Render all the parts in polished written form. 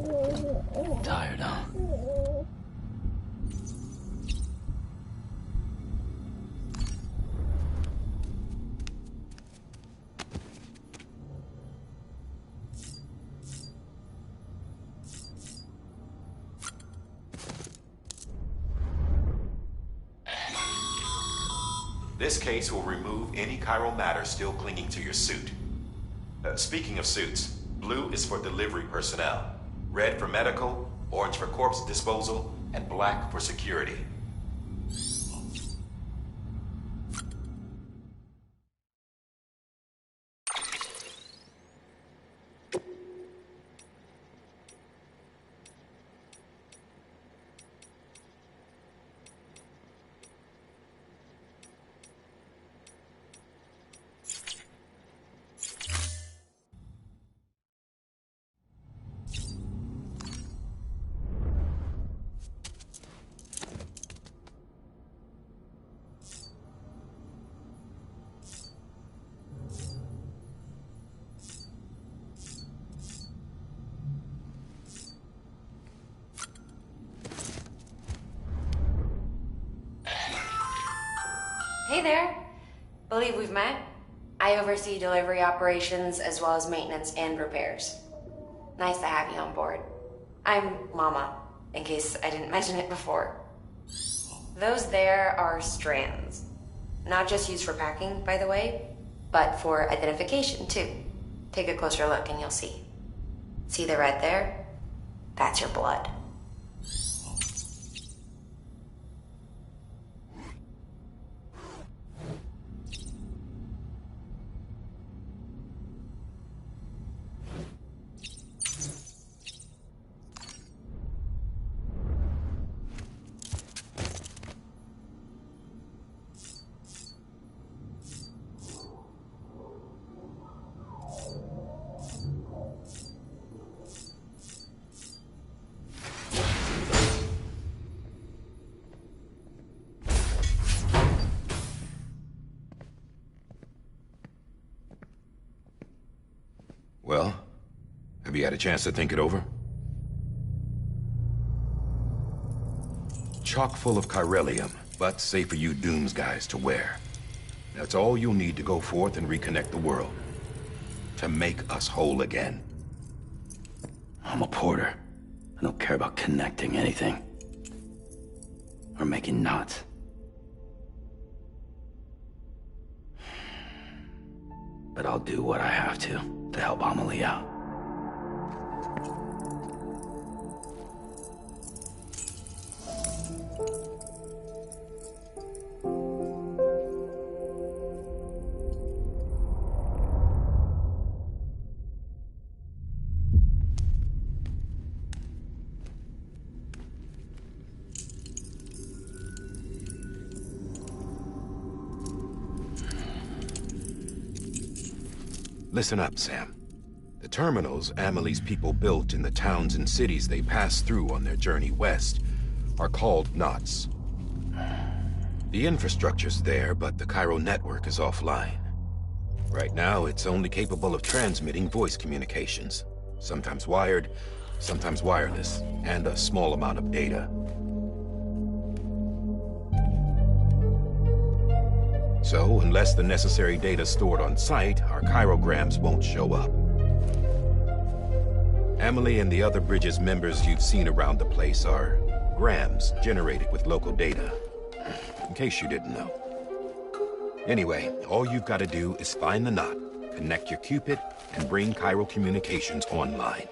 Tired, huh? This case will remove any chiral matter still clinging to your suit. Speaking of suits, blue is for delivery personnel, red for medical, orange for corpse disposal, and black for security. Hey there. Believe we've met. I oversee delivery operations as well as maintenance and repairs. Nice to have you on board. I'm Mama, in case I didn't mention it before. Those there are strands. Not just used for packing, by the way, but for identification too. Take a closer look and you'll see. See the red there? That's your blood. Well, have you had a chance to think it over? Chock full of chiralium, but safe for you Dooms guys to wear. That's all you'll need to go forth and reconnect the world. To make us whole again. I'm a porter. I don't care about connecting anything. Or making knots. But I'll do what I have to help Amelie out. Listen up, Sam. The terminals Amelie's people built in the towns and cities they passed through on their journey west are called knots. The infrastructure's there, but the Cairo network is offline. Right now, it's only capable of transmitting voice communications. Sometimes wired, sometimes wireless, and a small amount of data. So, unless the necessary data's stored on site, our chirograms won't show up. Amelie and the other Bridges members you've seen around the place are grams generated with local data. In case you didn't know. Anyway, all you've got to do is find the knot, connect your Cupid, and bring Cairo communications online.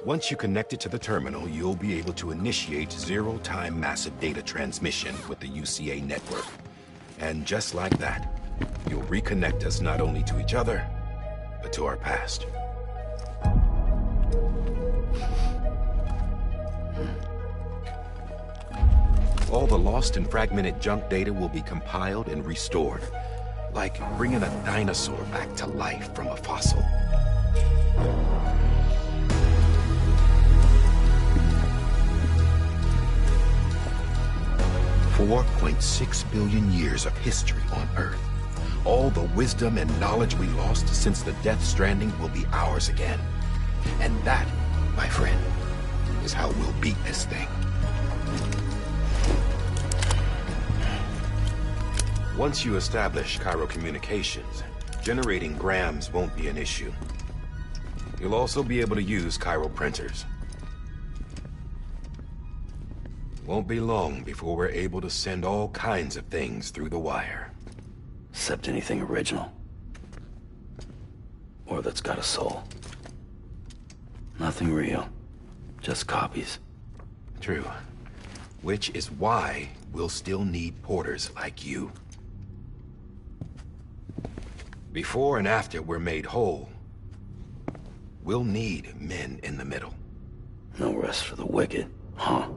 Once you connect it to the terminal, you'll be able to initiate zero-time massive data transmission with the UCA network. And just like that, you'll reconnect us not only to each other, but to our past. All the lost and fragmented junk data will be compiled and restored, like bringing a dinosaur back to life from a fossil. $4.6 billion years of history on Earth. All the wisdom and knowledge we lost since the Death Stranding will be ours again. And that my friend, is how we'll beat this thing. Once you establish Cairo communications, generating grams won't be an issue. You'll also be able to use Cairo printers. Won't be long before we're able to send all kinds of things through the wire. Except anything original. Or that's got a soul. Nothing real. Just copies. True. Which is why we'll still need porters like you. Before and after we're made whole, we'll need men in the middle. No rest for the wicked, huh?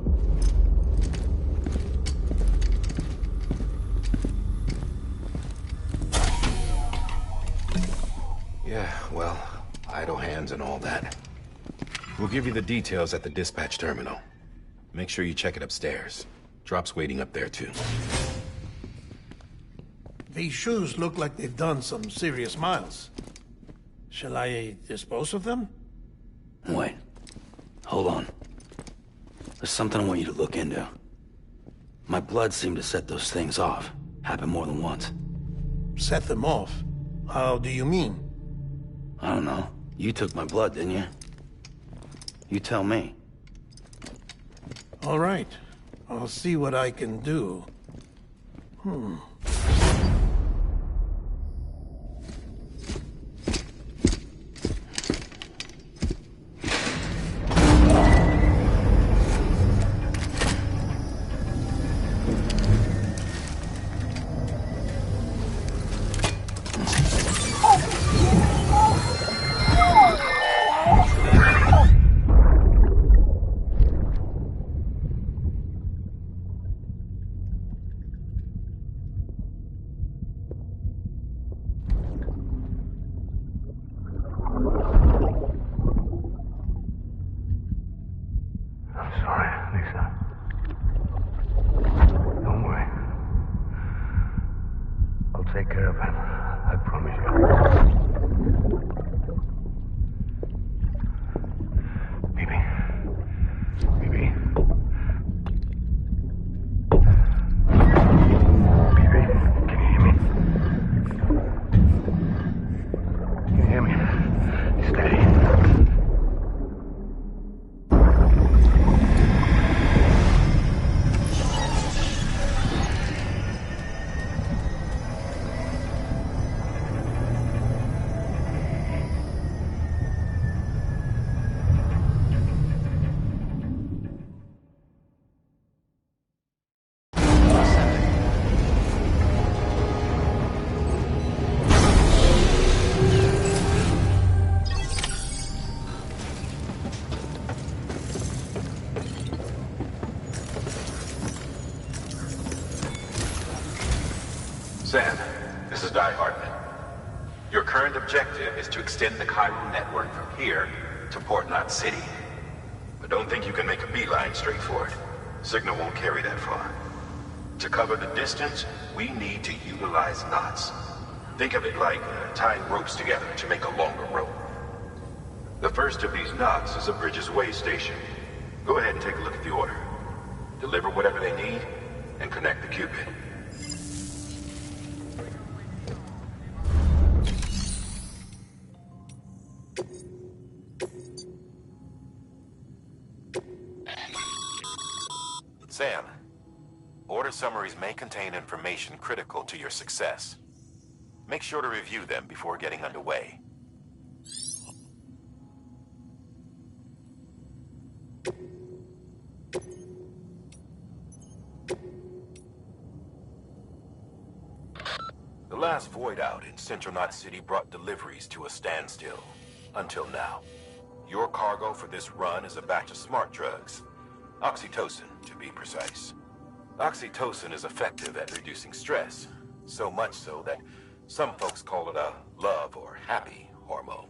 Yeah, well, idle hands and all that. We'll give you the details at the dispatch terminal. Make sure you check it upstairs. Drop's waiting up there, too. These shoes look like they've done some serious miles. Shall I dispose of them? Wait. Hold on. There's something I want you to look into. My blood seemed to set those things off. Happened more than once. Set them off? How do you mean? I don't know. You took my blood, didn't you? You tell me. All right. I'll see what I can do. Take care of him. I promise you. Bibi. Bibi. Bibi, can you hear me? Can you hear me? Steady. Sam, this is Di Hartman. Your current objective is to extend the Cairo network from here to Port Knot City. But don't think you can make a beeline straight for it. Signal won't carry that far. To cover the distance, we need to utilize knots. Think of it like tying ropes together to make a longer rope. The first of these knots is a Bridges way station. Go ahead and take a look at the order. Deliver whatever they need, and connect the Cupid. Sam, order summaries may contain information critical to your success. Make sure to review them before getting underway. The last void out in Central Knot City brought deliveries to a standstill. Until now. Your cargo for this run is a batch of smart drugs. Oxytocin, to be precise. Oxytocin is effective at reducing stress, so much so that some folks call it a love or happy hormone.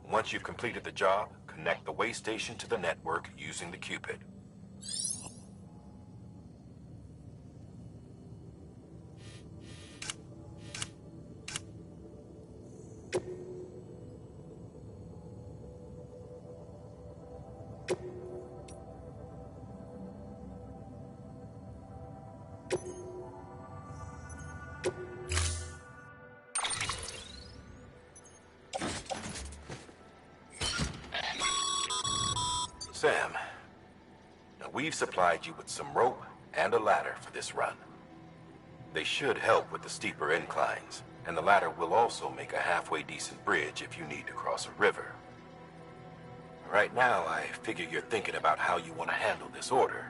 Once you've completed the job, connect the way station to the network using the Cupid. Sam, now we've supplied you with some rope and a ladder for this run. They should help with the steeper inclines, and the ladder will also make a halfway decent bridge if you need to cross a river. Right now, I figure you're thinking about how you want to handle this order.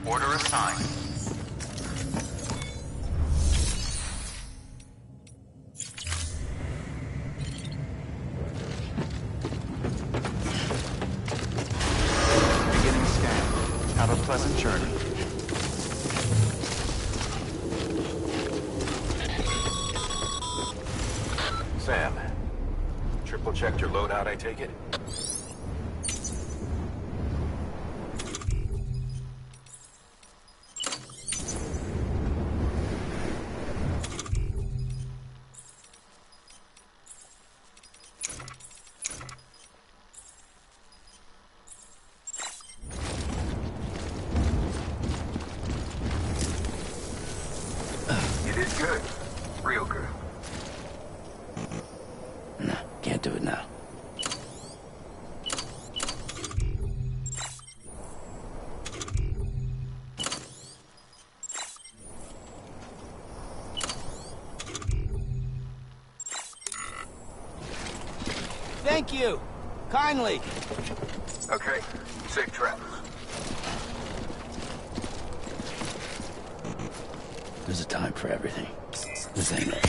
Order assigned. Beginning scan. Have a pleasant journey. Sam, triple checked your loadout, I take it? You did good. Real good. No, can't do it now. Thank you. Kindly. Okay. Safe travels. There's a time for everything. This ain't it.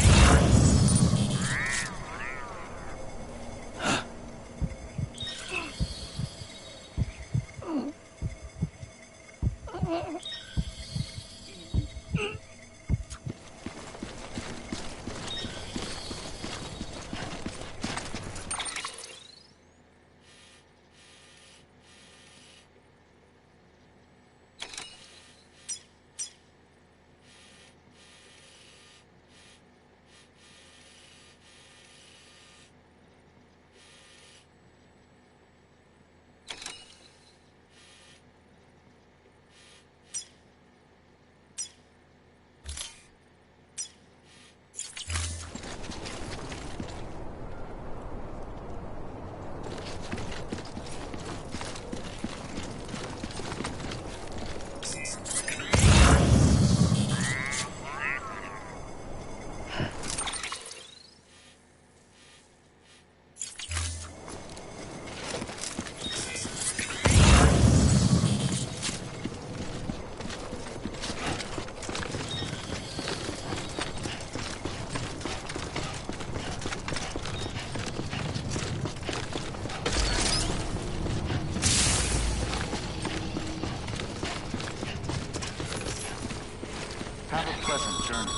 Have a pleasant journey.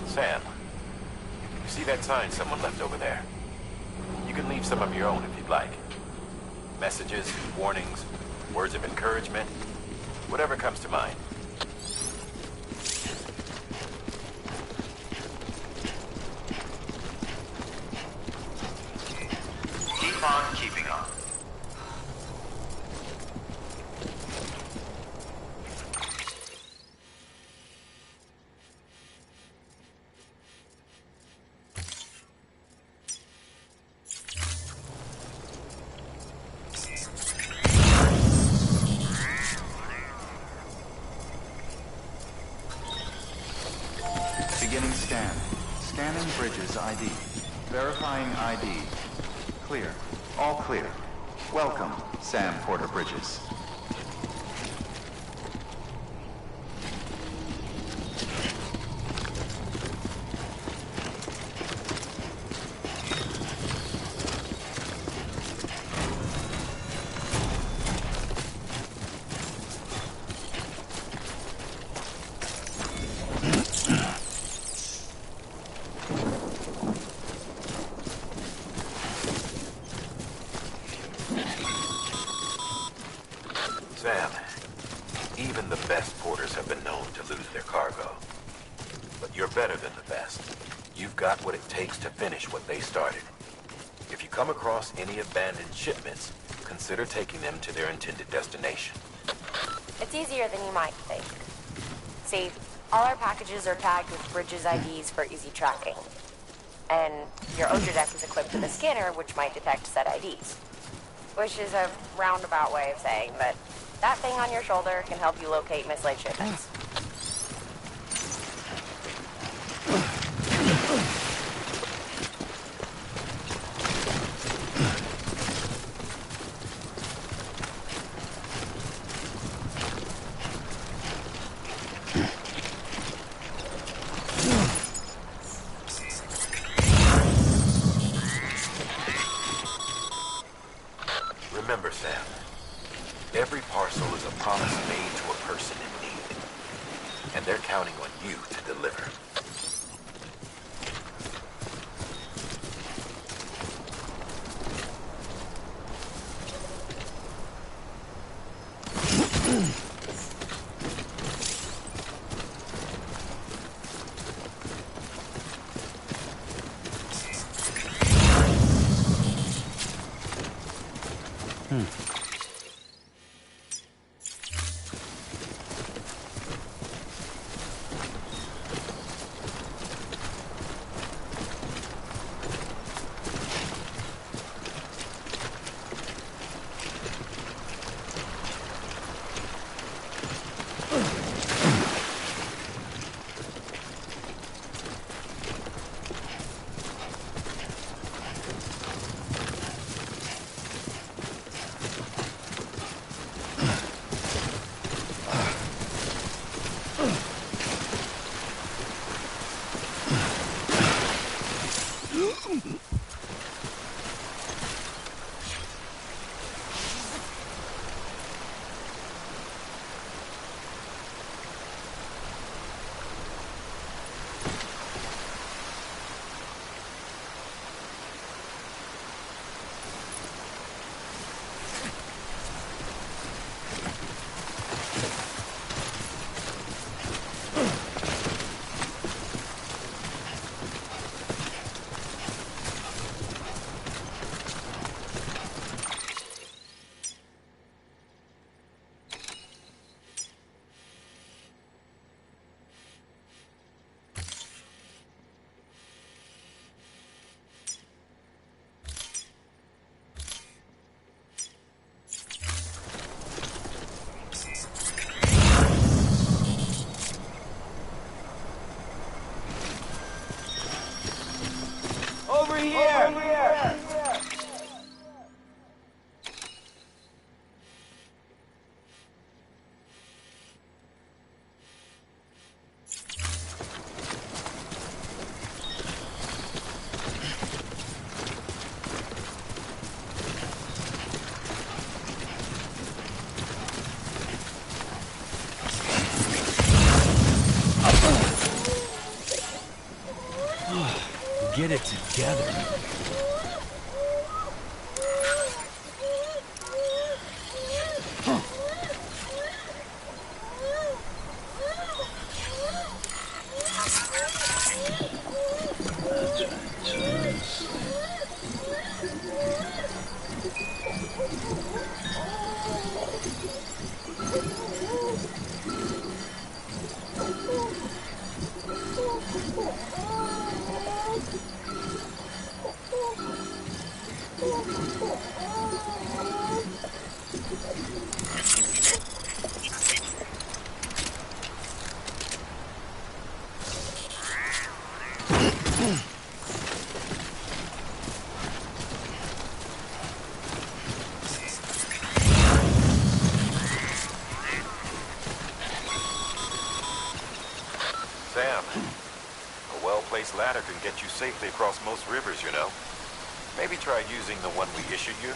Sam, you see that sign someone left over there? You can leave some of your own if you'd like. Messages, warnings, words of encouragement, whatever comes to mind. Keep on keeping on. Beginning scan. Scanning bridges ID. Verifying ID. Clear. All clear. Welcome, Sam Porter Bridges. Sam, even the best porters have been known to lose their cargo. But you're better than the best. You've got what it takes to finish what they started. If you come across any abandoned shipments, consider taking them to their intended destination. It's easier than you might think. See, all our packages are tagged with Bridges IDs for easy tracking. And your Ultra Deck is equipped with a scanner which might detect said IDs. Which is a roundabout way of saying that that thing on your shoulder can help you locate mislaid shipments. Remember, Sam, every parcel is a promise made to a person in need. And they're counting on you to deliver. Over here! Over here! Get it together. Sam, a well-placed ladder can get you safely across most rivers, you know. Maybe try using the one we issued you.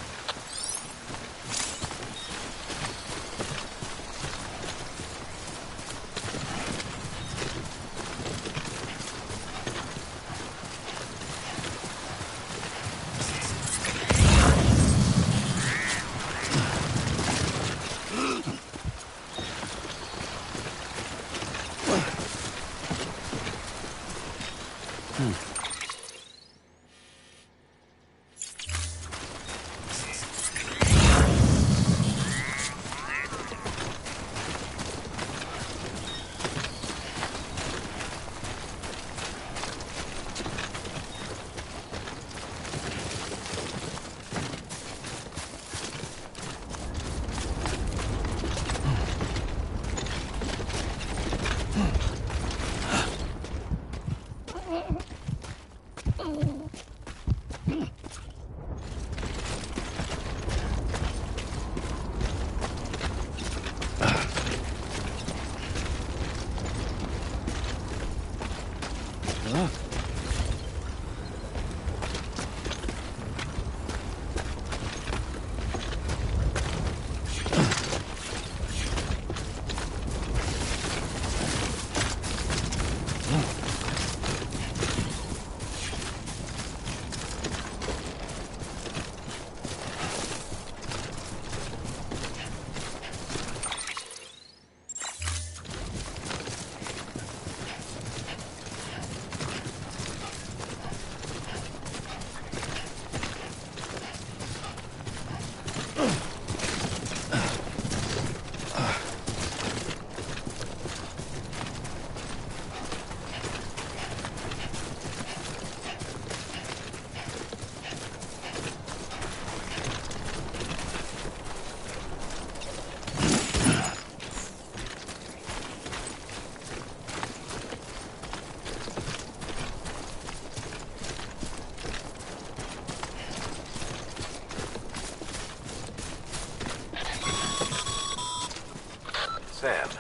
Sam,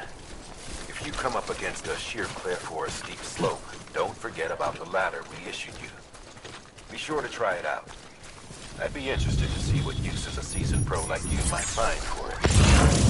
if you come up against a sheer cliff or a steep slope, don't forget about the ladder we issued you. Be sure to try it out. I'd be interested to see what uses a seasoned pro like you might find for it.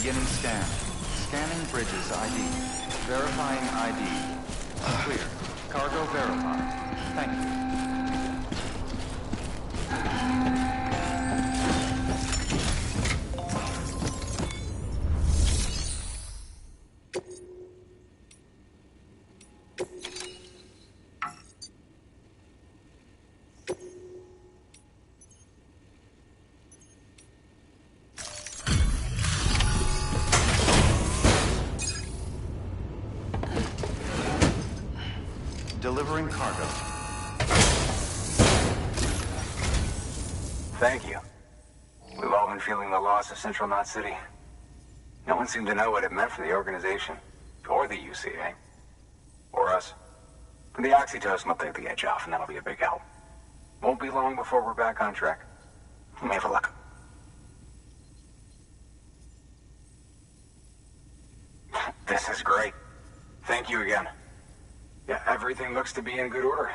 Beginning scan. Scanning bridges ID. Verifying ID. Clear. Cargo verified. Thank you. Delivering cargo. Thank you. We've all been feeling the loss of Central Knot City. No one seemed to know what it meant for the organization, or the UCA, or us. The oxytocin will take the edge off, and that'll be a big help. Won't be long before we're back on track. You may have a look. This is great. Thank you again. Yeah, everything looks to be in good order.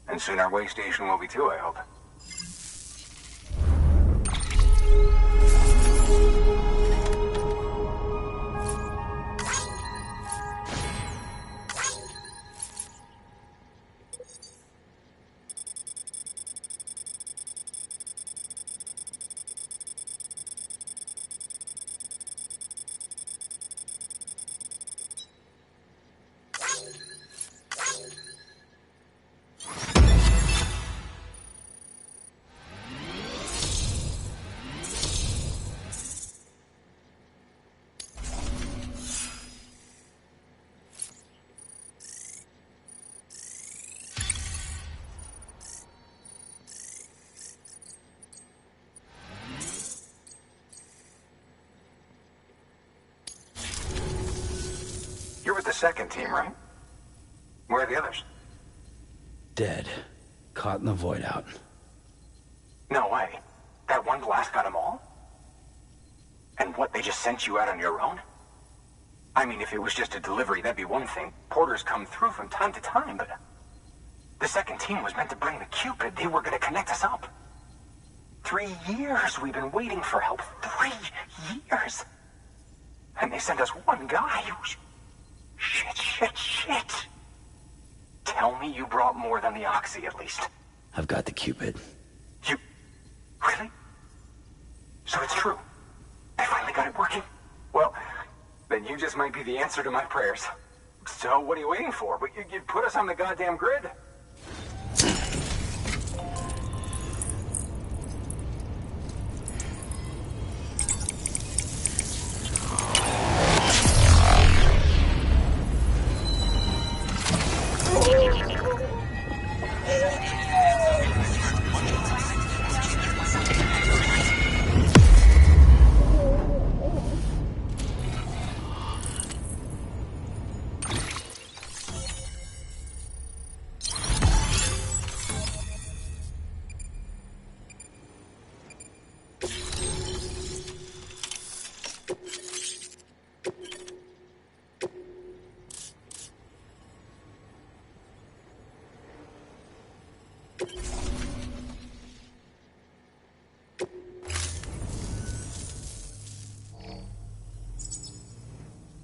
And soon our way station will be too, I hope. You're with the second team, right? Where are the others? Dead. Caught in the void out. No way. That one blast got them all? And what, they just sent you out on your own? I mean, if it was just a delivery, that'd be one thing. Porters come through from time to time, but... The second team was meant to bring the Cupid. They were gonna connect us up. 3 years we've been waiting for help. 3 years! And they sent us one guy who's... Shit. Tell me you brought more than the Oxy, at least. I've got the Cupid. You... Really? So it's true. They finally got it working? Well, then you just might be the answer to my prayers. So what are you waiting for? But you put us on the goddamn grid.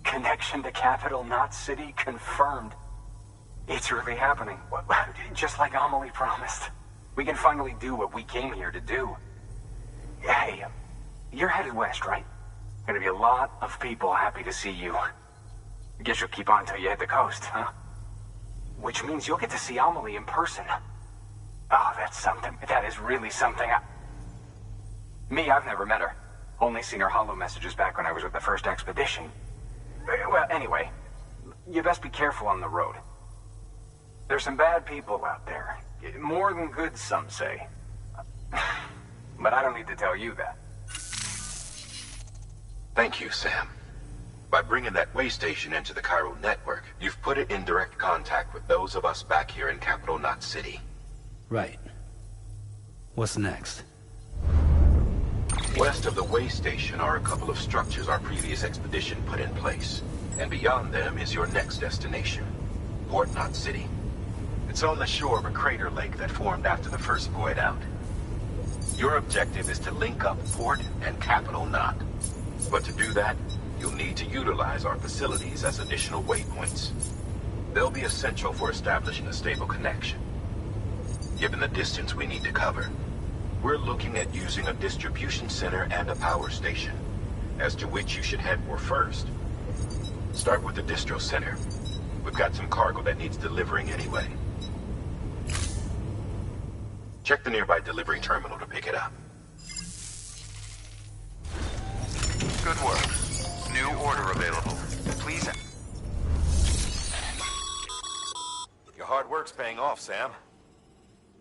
Connection to Capital Knot City confirmed. It's really happening. Just like Amelie promised. We can finally do what we came here to do. Hey, you're headed west, right? Gonna be a lot of people happy to see you. Guess you'll keep on till you hit the coast, huh? Which means you'll get to see Amelie in person. Oh, that's something. That is really something. Me, I've never met her. Only seen her holo messages back when I was with the first expedition. Well, anyway, you best be careful on the road. There's some bad people out there. More than good, some say. But I don't need to tell you that. Thank you, Sam. By bringing that way station into the Chiral network, you've put it in direct contact with those of us back here in Capital Knot City. Right. What's next? West of the way station are a couple of structures our previous expedition put in place. And beyond them is your next destination, Port Knot City. It's on the shore of a crater lake that formed after the first void out. Your objective is to link up Port and Capital Knot. But to do that, you'll need to utilize our facilities as additional waypoints. They'll be essential for establishing a stable connection. Given the distance we need to cover, we're looking at using a distribution center and a power station, as to which you should head for first. Start with the distro center. We've got some cargo that needs delivering anyway. Check the nearby delivery terminal to pick it up. Good work. New order available. Please... Your hard work's paying off, Sam.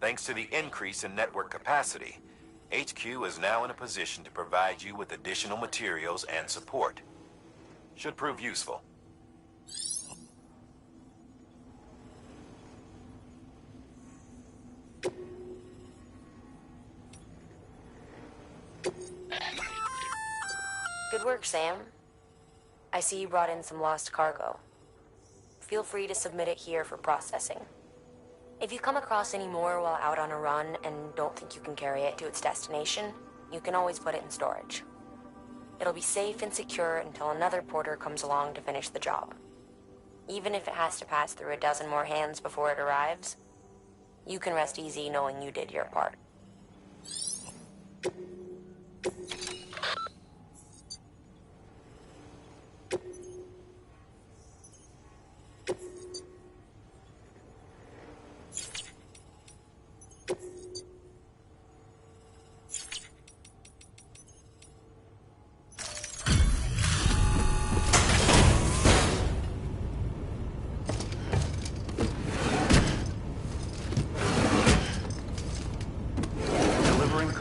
Thanks to the increase in network capacity, HQ is now in a position to provide you with additional materials and support. Should prove useful. Good work, Sam. I see you brought in some lost cargo. Feel free to submit it here for processing. If you come across any more while out on a run and don't think you can carry it to its destination, you can always put it in storage. It'll be safe and secure until another porter comes along to finish the job. Even if it has to pass through a dozen more hands before it arrives, you can rest easy knowing you did your part.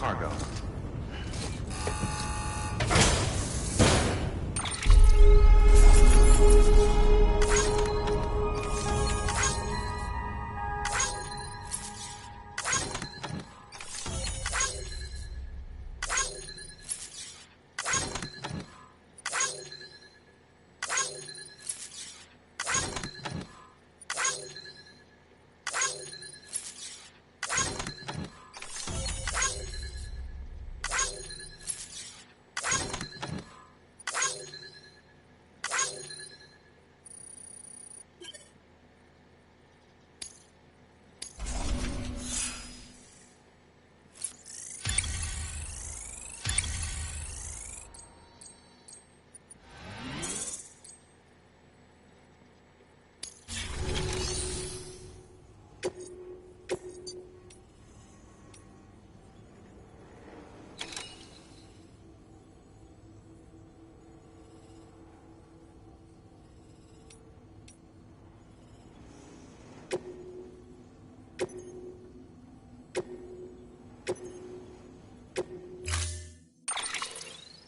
Cargo.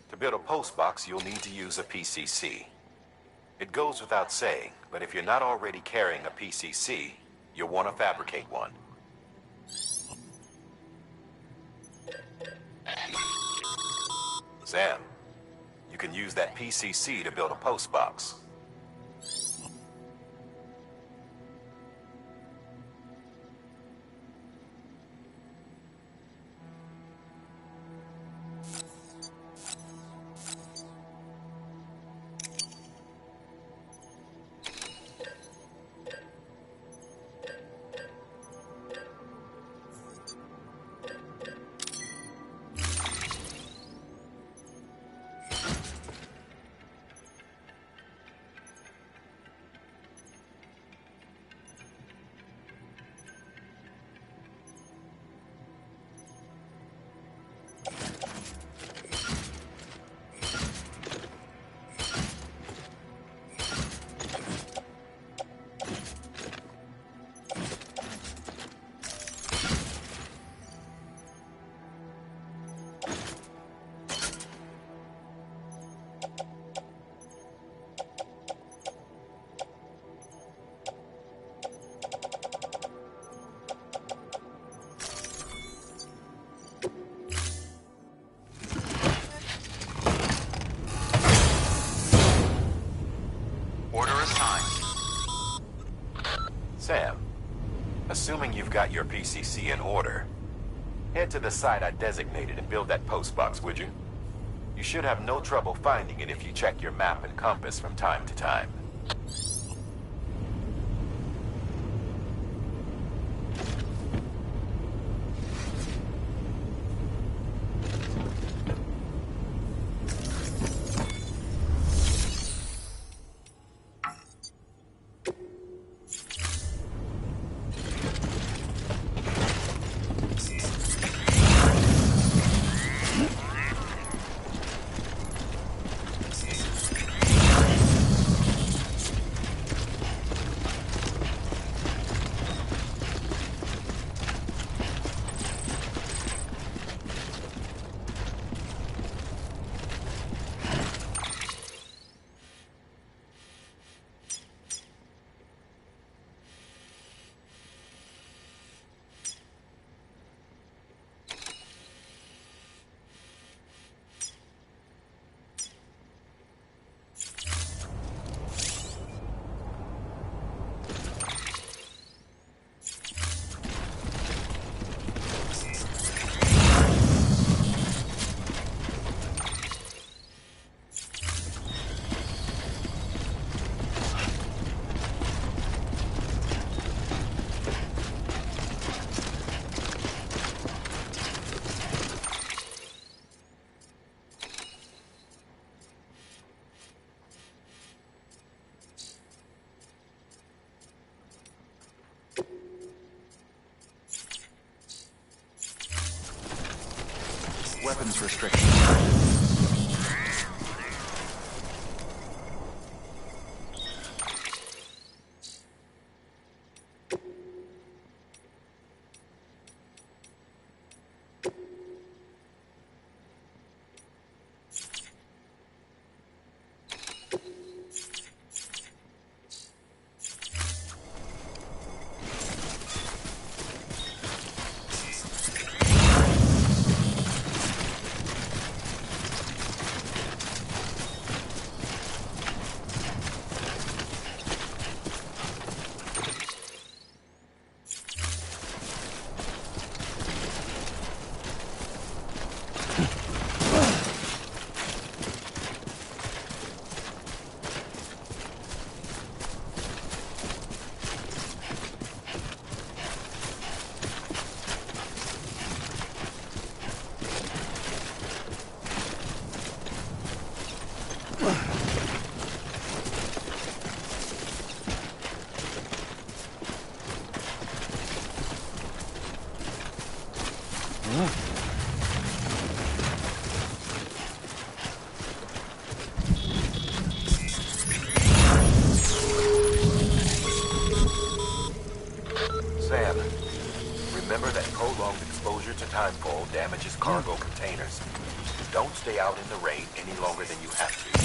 To build a post box, you'll need to use a PCC. It goes without saying, but if you're not already carrying a PCC, you'll want to fabricate one. Sam, you can use that PCC to build a post box. Sam, assuming you've got your PCC in order, head to the site I designated and build that post box, would you? You should have no trouble finding it if you check your map and compass from time to time. Weapons restriction. Sam, remember that prolonged exposure to timefall damages cargo containers. Don't stay out in the rain any longer than you have to.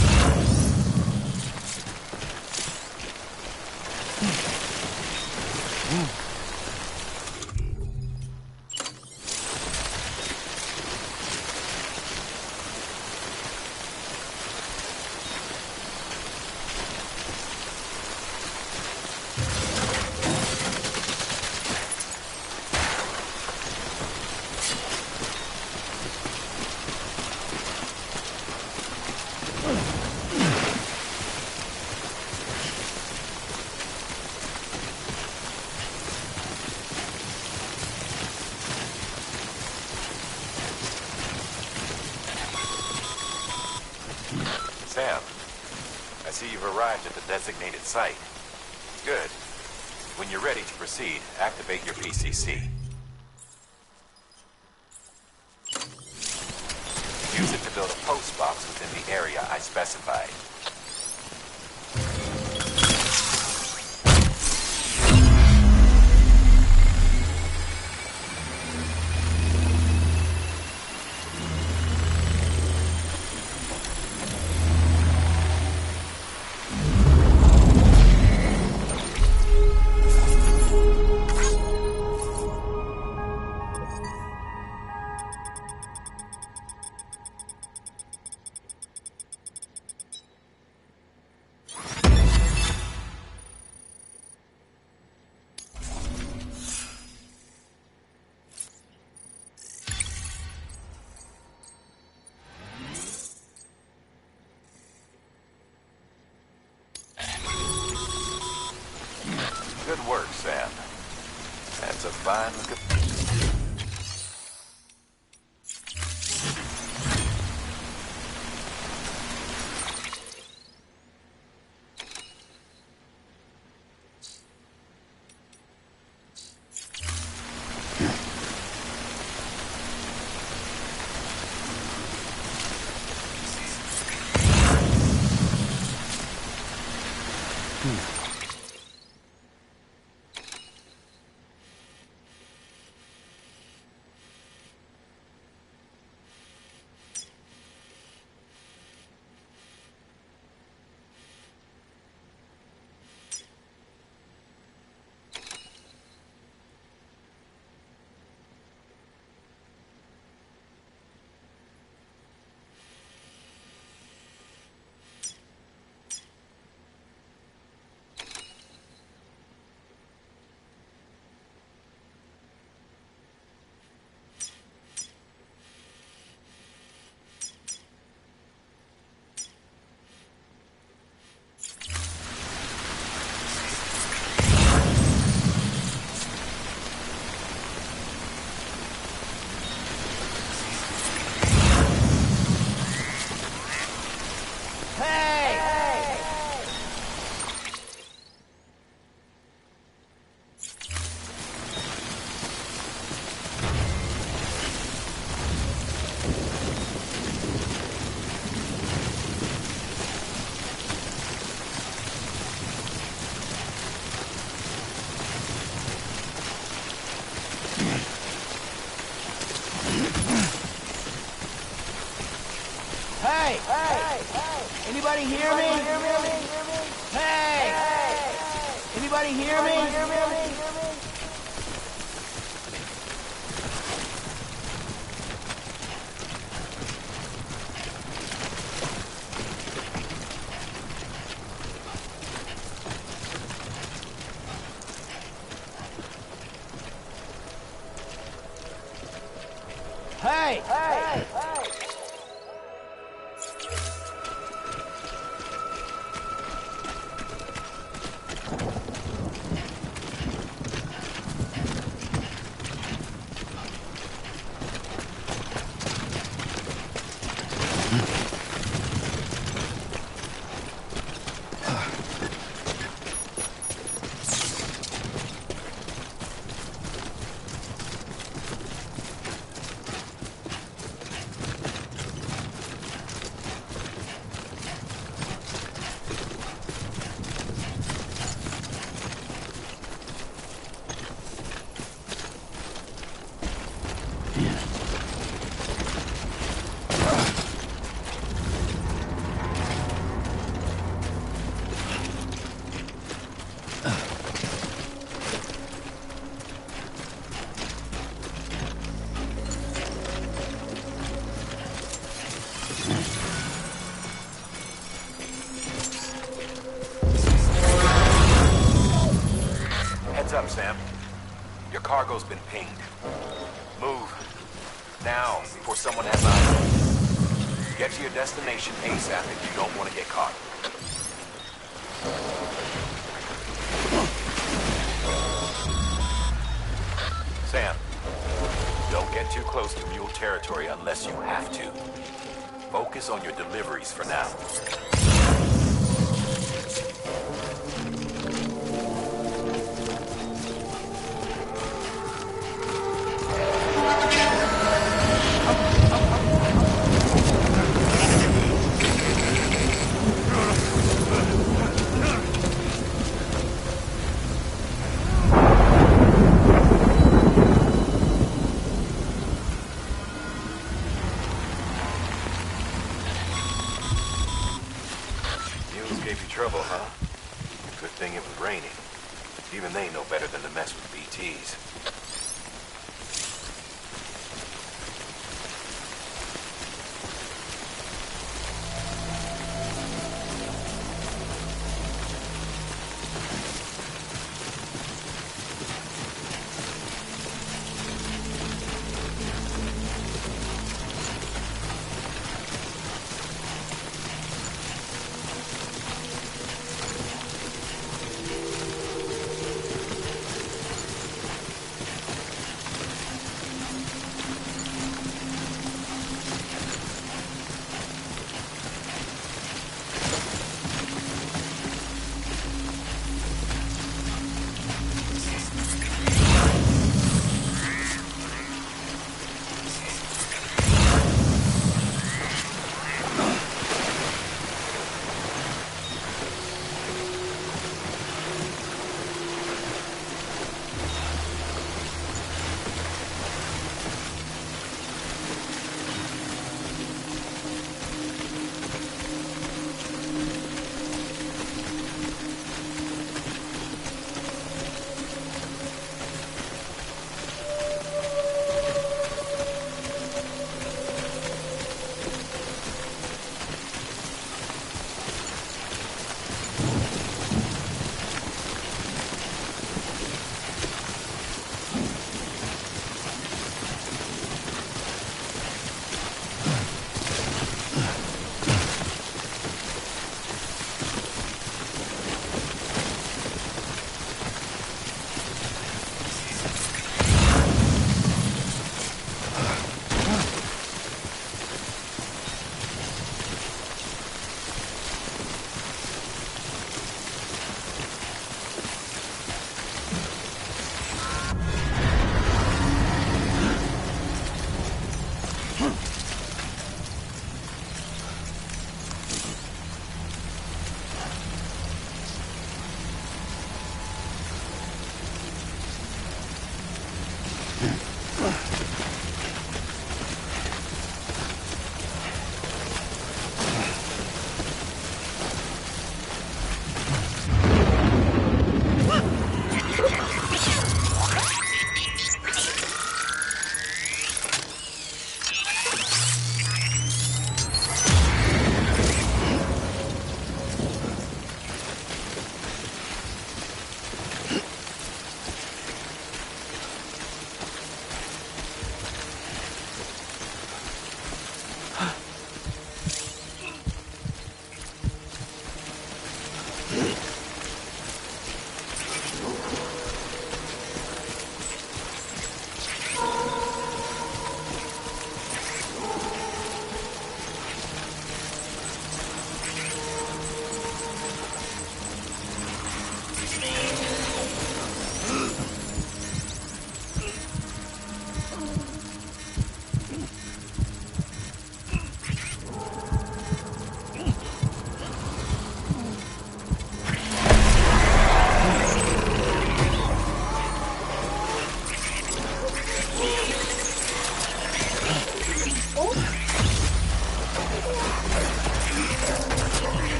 Sam, I see you've arrived at the designated site. Good. When you're ready to proceed, activate your PCC. Use it to build a post box within the area I specified. work, Sam. That's a fine looking... Anybody hear me? Hey! Anybody hear me? Hey! Heads up, Sam. Your cargo's been pinged. Move. Now, before someone has eyes. Get to your destination ASAP if you don't want to get caught. Sam, don't get too close to mule territory unless you have to. Focus on your deliveries for now. Gave you trouble, huh? Good thing it was raining. Even they know better than to mess with BTs.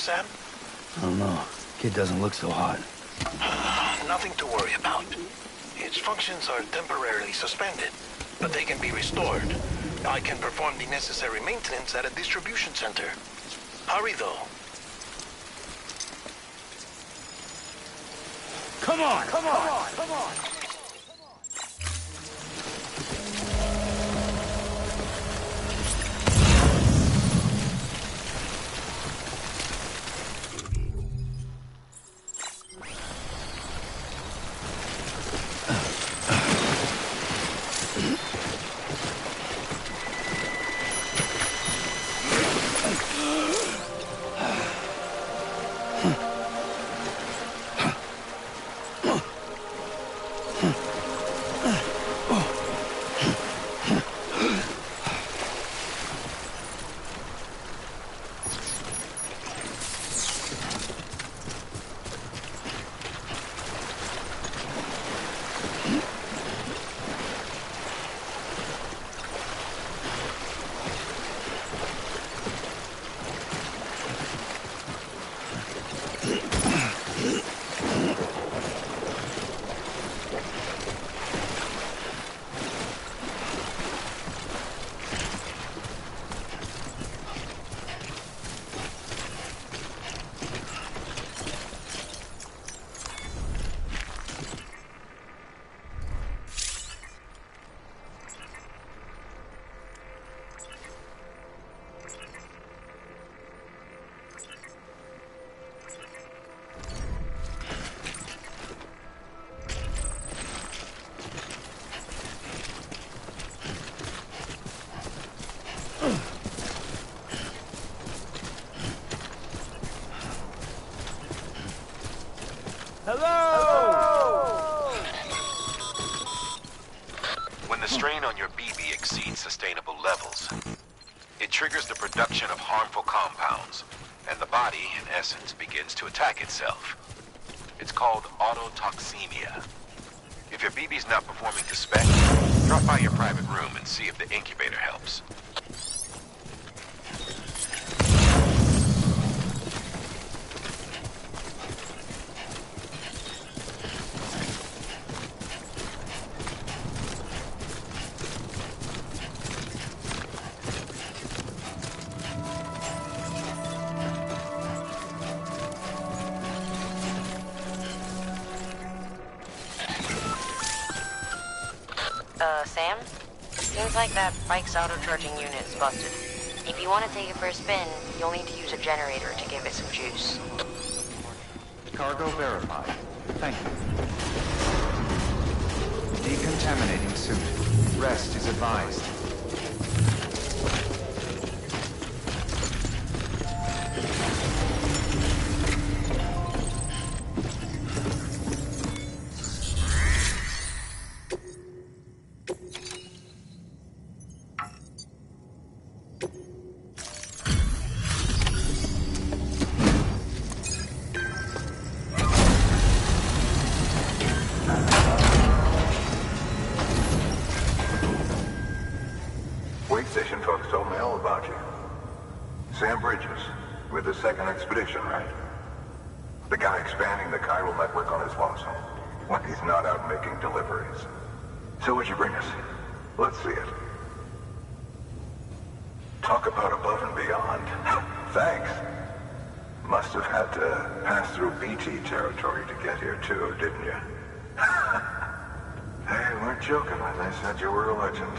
Sam? I don't know. Kid doesn't look so hot. Nothing to worry about. Its functions are temporarily suspended, but they can be restored. I can perform the necessary maintenance at a distribution center. Hurry, though. Come on, come on, come on! When the strain on your BB exceeds sustainable levels, it triggers the production of harmful compounds, and the body, in essence, begins to attack itself. It's called autotoxemia. If your BB's not performing to spec, drop by your private room and see if the incubator helps. Sam? Seems like that bike's auto-charging unit is busted. If you want to take it for a spin, you'll need to use a generator to give it some juice. Cargo verified. Thank you. Decontaminating suit. Rest is advised. Wait station folks told me all about you. Sam Bridges, with the second expedition, right? The guy expanding the chiral network on his lonesome, when he's not out making deliveries. So what'd you bring us? Let's see it. Talk about above and beyond. Thanks. Must have had to pass through BT territory to get here too, didn't you? They weren't joking when they said you were a legend.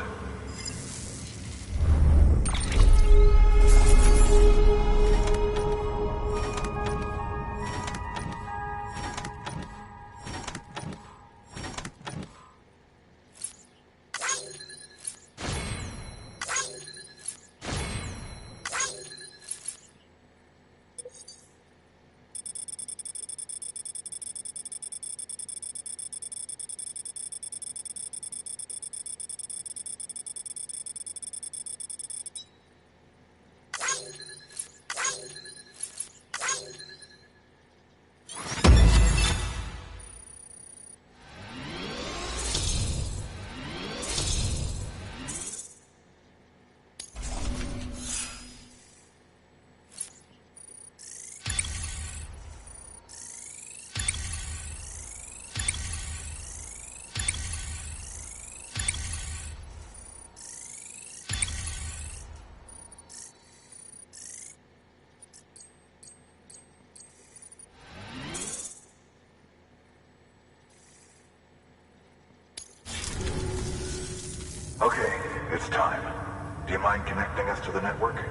Okay, it's time. Do you mind connecting us to the network?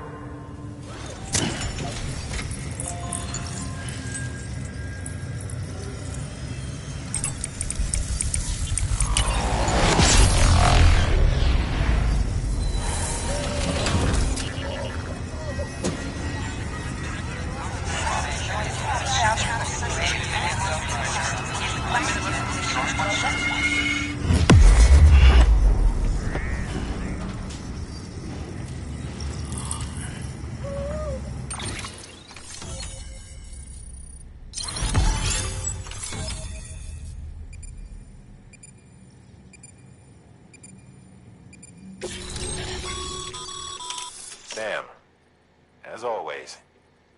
Sam, as always,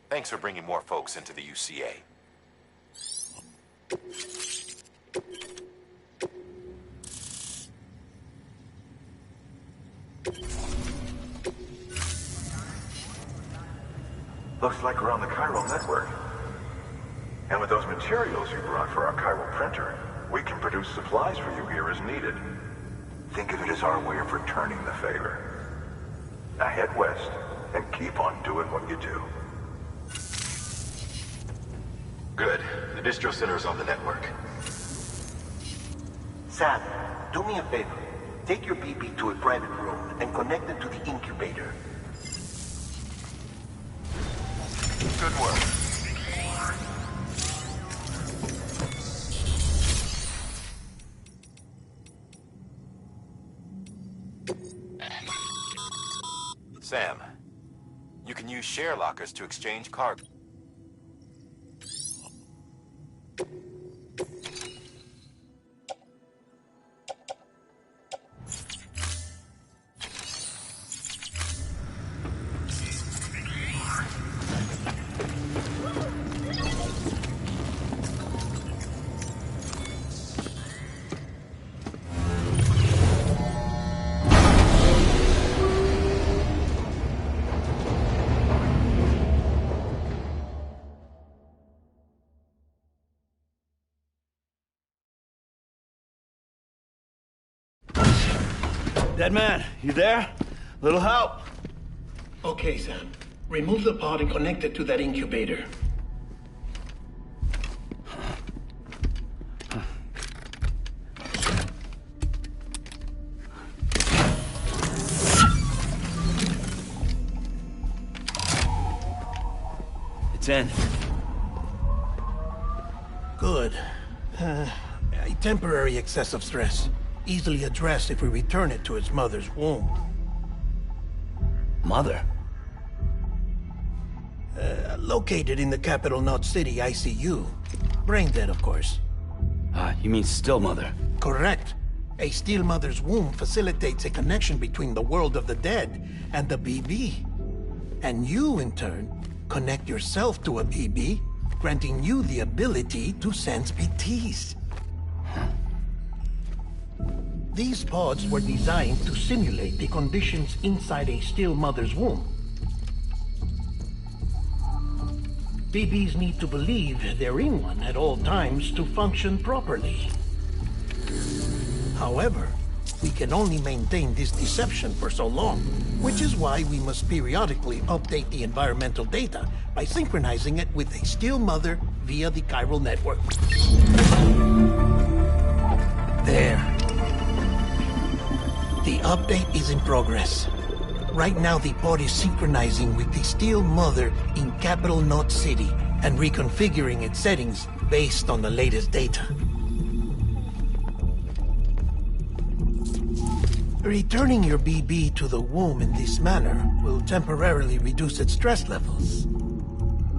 thanks for bringing more folks into the UCA. Looks like we're on the chiral network. And with those materials you brought for our chiral printer, we can produce supplies for you here as needed. Think of it as our way of returning the favor. Now head west and keep on doing what you do. Good. The distro center is on the network. Sam, do me a favor. Take your BB to a private room and connect it to the incubator. Good work. Sam, you can use share lockers to exchange cargo. Dead man, you there? Little help? Okay, Sam. Remove the pod and connect it to that incubator. It's in. Good. A temporary excessive stress. Easily addressed if we return it to its mother's womb. Mother? Located in the capital Knot City ICU. Brain dead, of course. You mean still mother? Correct. A still mother's womb facilitates a connection between the world of the dead and the BB. And you, in turn, connect yourself to a BB, granting you the ability to sense BTs. These pods were designed to simulate the conditions inside a still mother's womb. BBs need to believe they're in one at all times to function properly. However, we can only maintain this deception for so long, which is why we must periodically update the environmental data by synchronizing it with a still mother via the chiral network. There. The update is in progress. Right now, the pod is synchronizing with the still mother in capital Knot City and reconfiguring its settings based on the latest data. Returning your BB to the womb in this manner will temporarily reduce its stress levels.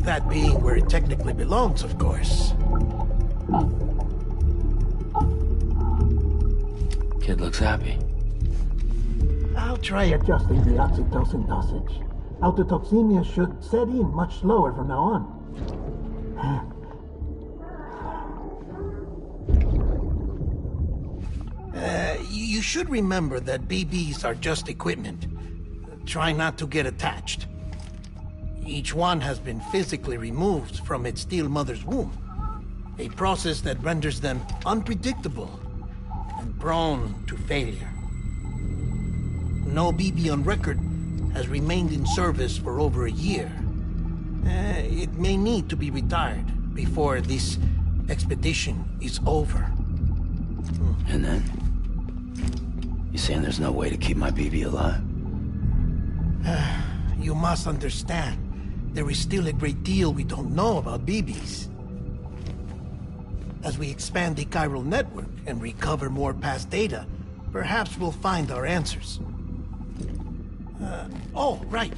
That being where it technically belongs, of course. Kid looks happy. I'll try adjusting the oxytocin dosage. Autotoxemia should set in much slower from now on. You should remember that BBs are just equipment. Try not to get attached. Each one has been physically removed from its still mother's womb. A process that renders them unpredictable and prone to failure. No BB on record has remained in service for over a year. It may need to be retired before this expedition is over. And then? You saying there's no way to keep my BB alive? You must understand, there is still a great deal we don't know about BBs. As we expand the chiral network and recover more past data, perhaps we'll find our answers. Oh, right.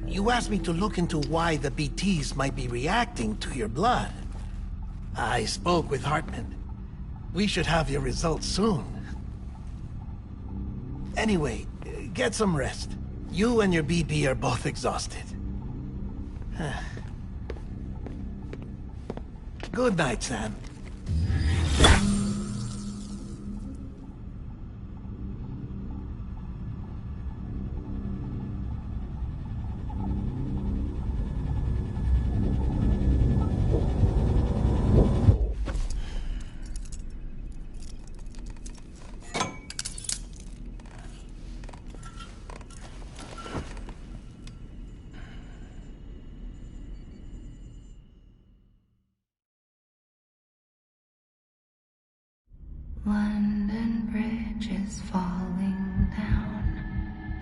You asked me to look into why the BTs might be reacting to your blood. I spoke with Hartman. We should have your results soon. Anyway, get some rest. You and your BB are both exhausted. Good night, Sam. London Bridge is falling down,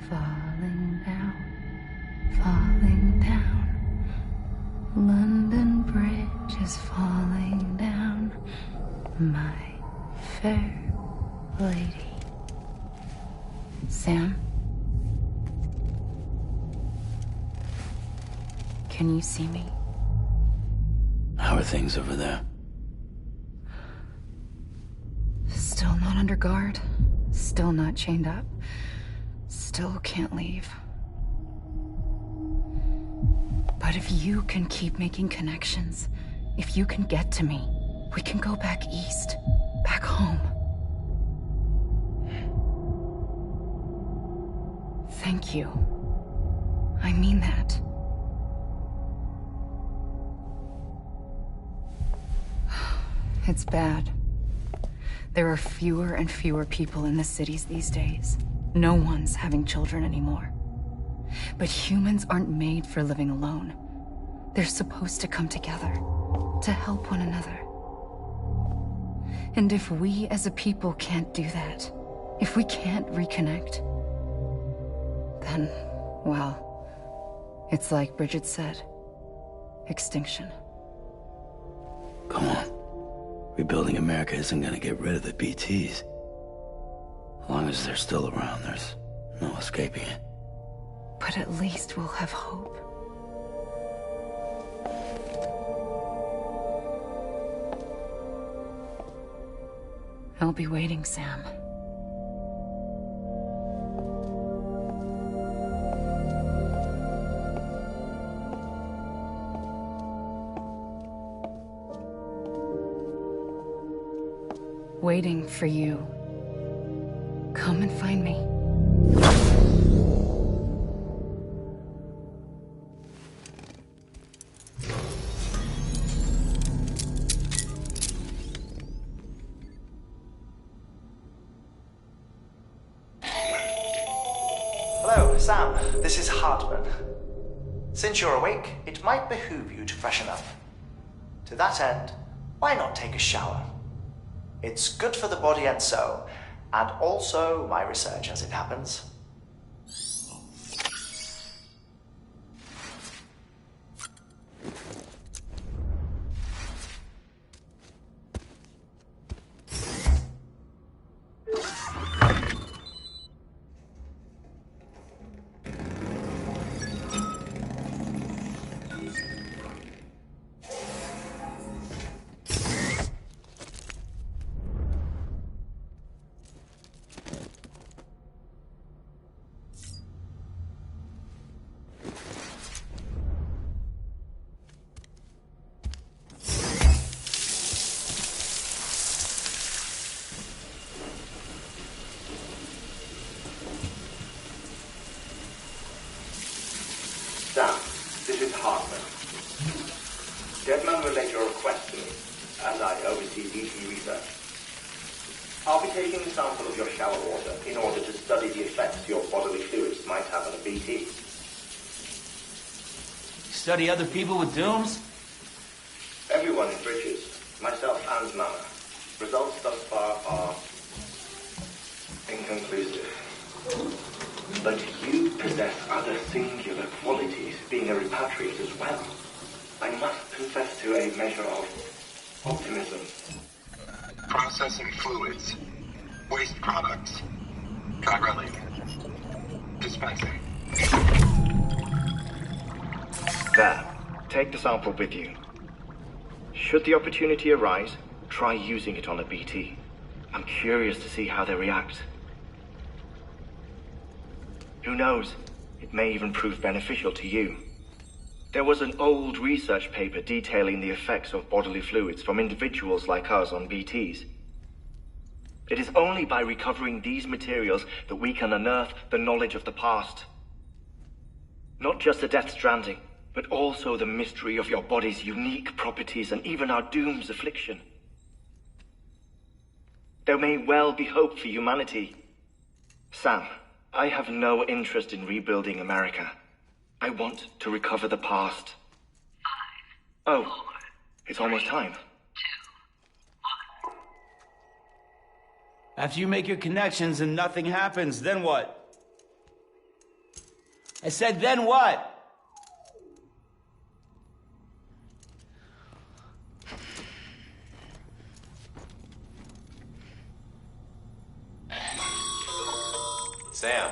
falling down, falling down. London Bridge is falling down, my fair lady. Sam? Can you see me? How are things over there? Still not under guard, still not chained up, still can't leave. But if you can keep making connections, if you can get to me, we can go back east, back home. Thank you. I mean that. It's bad. There are fewer and fewer people in the cities these days. No one's having children anymore. But humans aren't made for living alone. They're supposed to come together, to help one another. And if we as a people can't do that, if we can't reconnect, then, well, it's like Bridget said, extinction. Come on. Rebuilding America isn't gonna get rid of the BTs. As long as they're still around, there's no escaping it. But at least we'll have hope. I'll be waiting, Sam. Waiting for you. Come and find me. Hello, Sam. This is Hartman. Since you're awake, it might behoove you to freshen up. To that end, why not take a shower? It's good for the body and soul, and also my research as it happens. Sam, this is Hartman. Deadman relayed your request to me, as I oversee BT research. I'll be taking a sample of your shower water in order to study the effects your bodily fluids might have on a BT. Study other people with dooms? Everyone in Bridges, myself and Mama. Results thus far are inconclusive. But you possess other singular qualities, being a repatriate as well. I must confess to a measure of optimism. Processing fluids. Waste products. Chirelli. Dispensing. There. Take the sample with you. Should the opportunity arise, try using it on a BT. I'm curious to see how they react. Who knows? It may even prove beneficial to you. There was an old research paper detailing the effects of bodily fluids from individuals like us on BTs. It is only by recovering these materials that we can unearth the knowledge of the past. Not just the Death Stranding, but also the mystery of your body's unique properties and even our doom's affliction. There may well be hope for humanity. Sam, I have no interest in rebuilding America. I want to recover the past. 5, 4, it's almost time. 2, 1. After you make your connections and nothing happens, then what? I said, then what? Sam,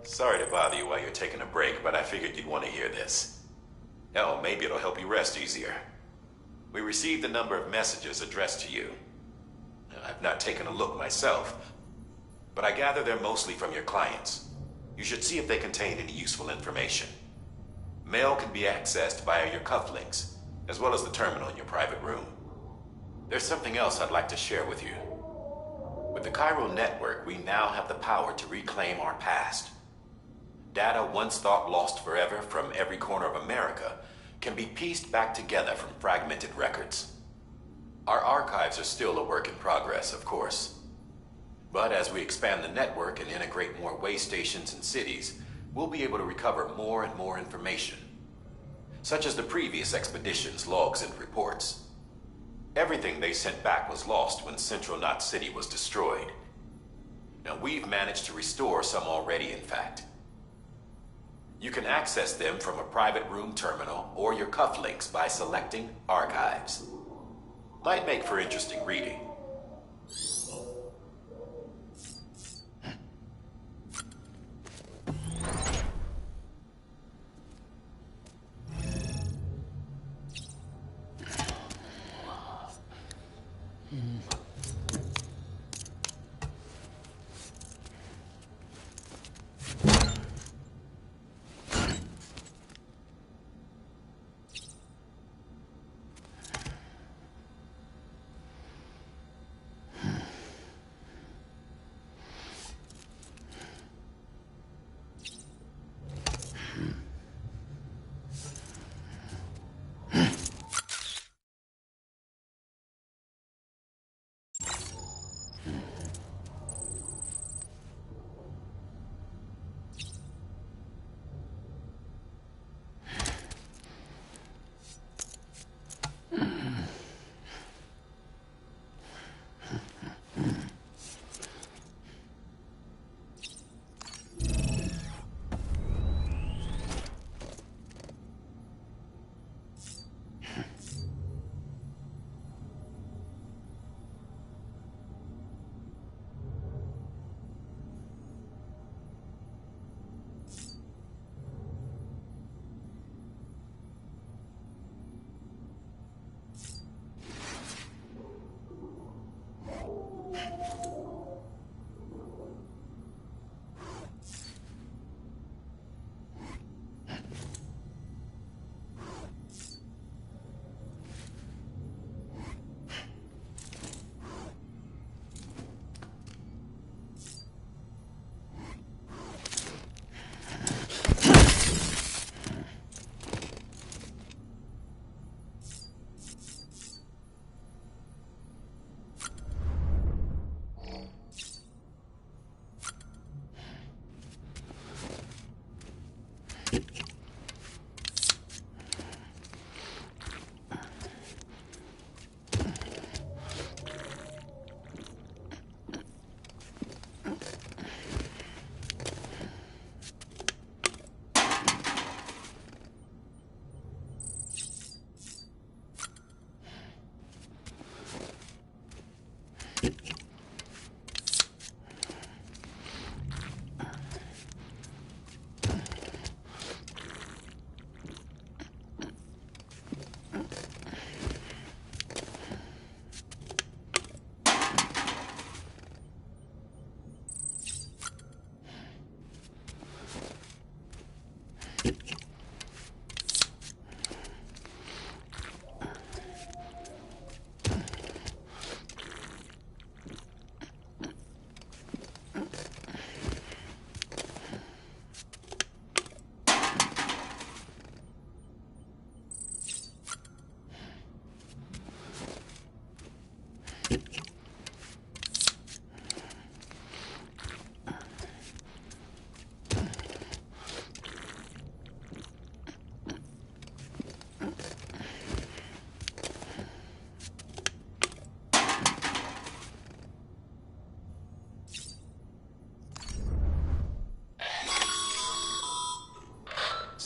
sorry to bother you while you're taking a break, but I figured you'd want to hear this. Hell, maybe it'll help you rest easier. We received a number of messages addressed to you. I've not taken a look myself, but I gather they're mostly from your clients. You should see if they contain any useful information. Mail can be accessed via your cufflinks, as well as the terminal in your private room. There's something else I'd like to share with you. With the Chiral network, we now have the power to reclaim our past. Data once thought lost forever from every corner of America can be pieced back together from fragmented records. Our archives are still a work in progress, of course. But as we expand the network and integrate more way stations and cities, we'll be able to recover more and more information, such as the previous expedition's logs and reports. Everything they sent back was lost when Central Knot City was destroyed. Now we've managed to restore some already, in fact. You can access them from a private room terminal or your cufflinks by selecting Archives. Might make for interesting reading.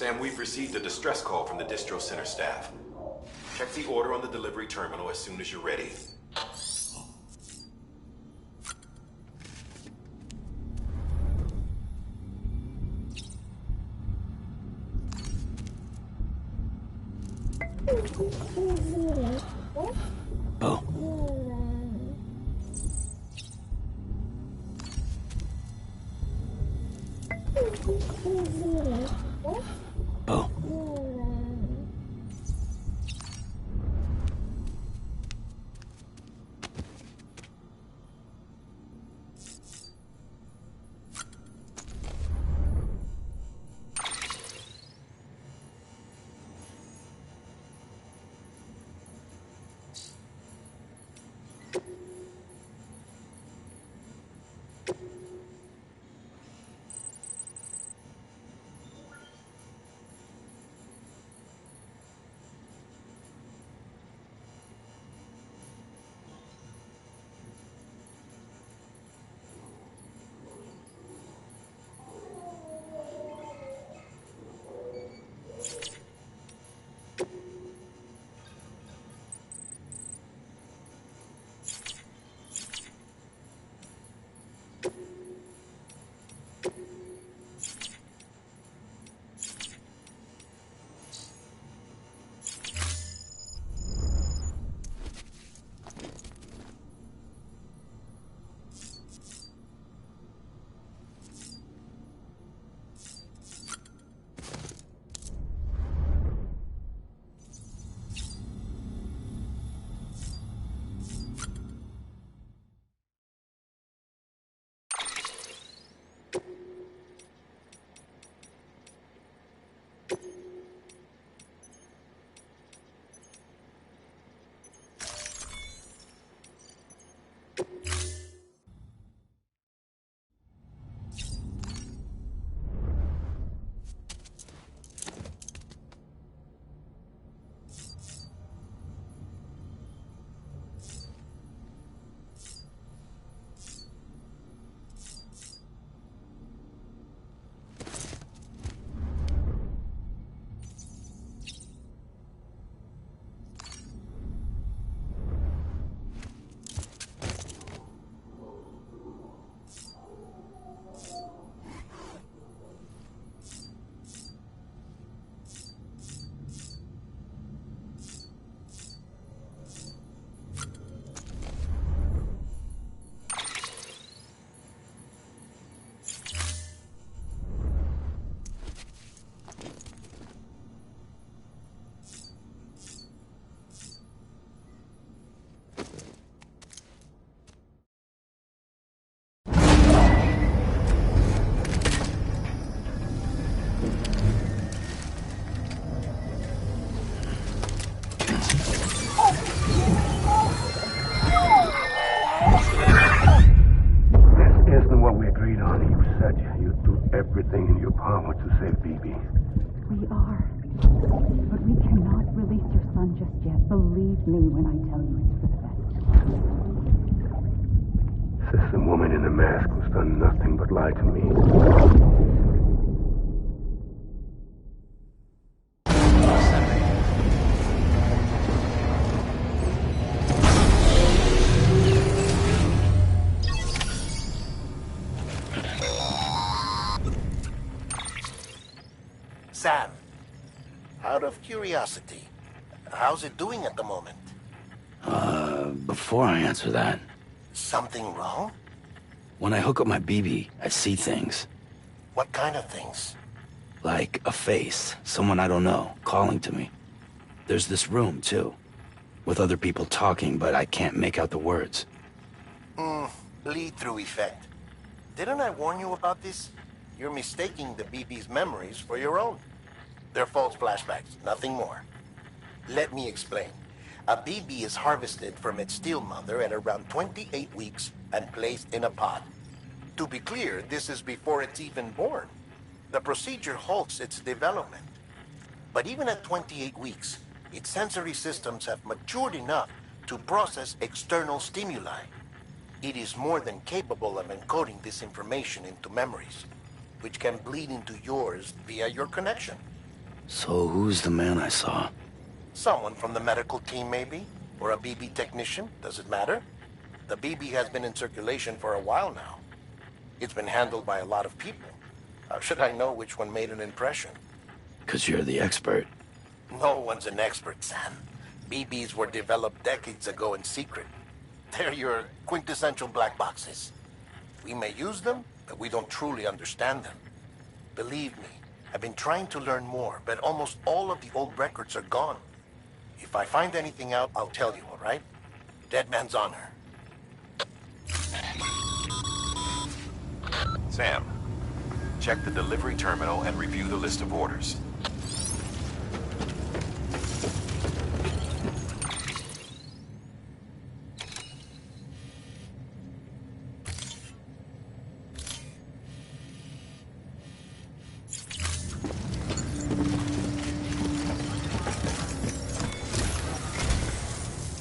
Sam, we've received a distress call from the distro center staff. Check the order on the delivery terminal as soon as you're ready. Bo. Bo. everything in your power to save BB. We are. But we cannot release your son just yet. Believe me when I tell you it's for the best. Says the woman in the mask who's done nothing but lie to me. Sam, out of curiosity, how's it doing at the moment? Before I answer that... Something wrong? When I hook up my BB, I see things. What kind of things? Like a face, someone I don't know, calling to me. There's this room, too, with other people talking, but I can't make out the words. Bleed-through effect. Didn't I warn you about this? You're mistaking the BB's memories for your own. They're false flashbacks, nothing more. Let me explain. A BB is harvested from its steel mother at around 28 weeks and placed in a pod. To be clear, this is before it's even born. The procedure halts its development. But even at 28 weeks, its sensory systems have matured enough to process external stimuli. It is more than capable of encoding this information into memories, which can bleed into yours via your connection. So who's the man I saw? Someone from the medical team, maybe? Or a BB technician? Does it matter? The BB has been in circulation for a while now. It's been handled by a lot of people. How should I know which one made an impression? 'Cause you're the expert. No one's an expert, Sam. BBs were developed decades ago in secret. They're your quintessential black boxes. We may use them, but we don't truly understand them. Believe me, I've been trying to learn more, but almost all of the old records are gone. If I find anything out, I'll tell you, all right? Dead man's honor. Sam, check the delivery terminal and review the list of orders.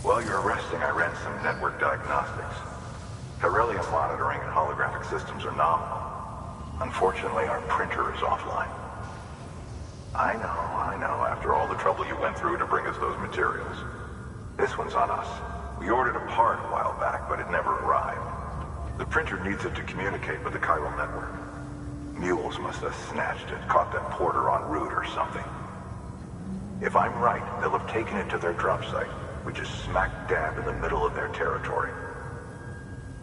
While you're resting, I ran some network diagnostics. Beryllium monitoring and holographic systems are nominal. Unfortunately, our printer is offline. I know, after all the trouble you went through to bring us those materials. This one's on us. We ordered a part a while back, but it never arrived. The printer needs it to communicate with the chiral network. Mules must have snatched it, caught that porter en route or something. If I'm right, they'll have taken it to their drop site, which is smack dab in the middle of their territory.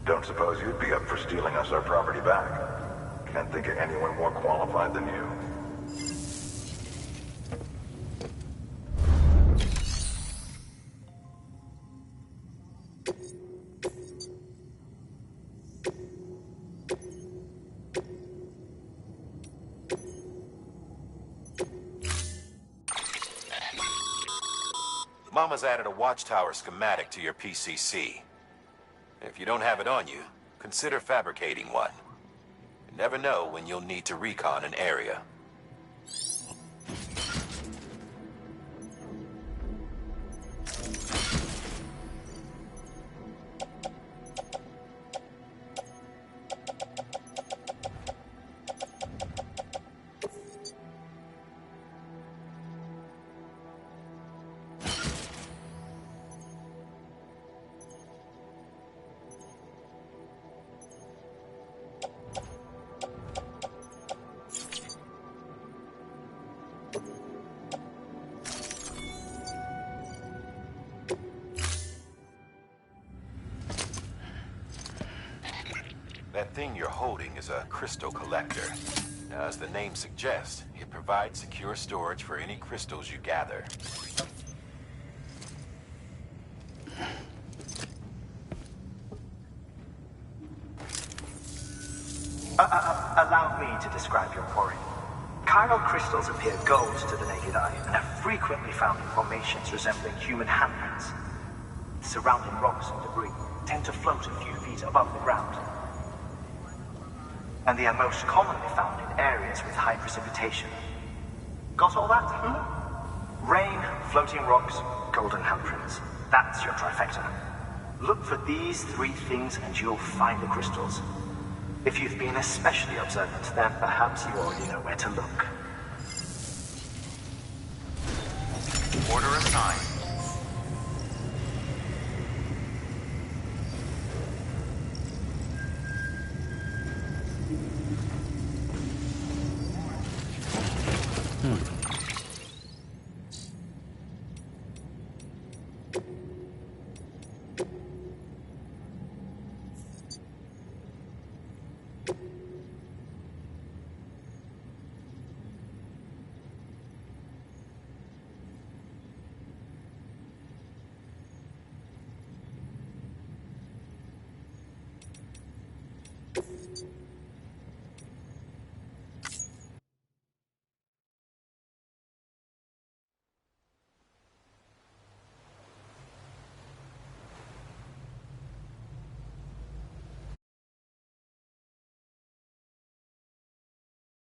Don't suppose you'd be up for stealing us our property back? Can't think of anyone more qualified than you. Mama's added a watchtower schematic to your PCC. If you don't have it on you, consider fabricating one. You never know when you'll need to recon an area. That thing you're holding is a crystal collector. Now, as the name suggests, it provides secure storage for any crystals you gather. Allow me to describe your quarry. Chiral crystals appear gold to the naked eye and are frequently found in formations resembling human handprints. Surrounding rocks and debris tend to float a few feet above the ground. and they are most commonly found in areas with high precipitation. Got all that? Rain, floating rocks, golden handprints. That's your trifecta. Look for these 3 things and you'll find the crystals. If you've been especially observant, then perhaps you already know where to look. Order assigned.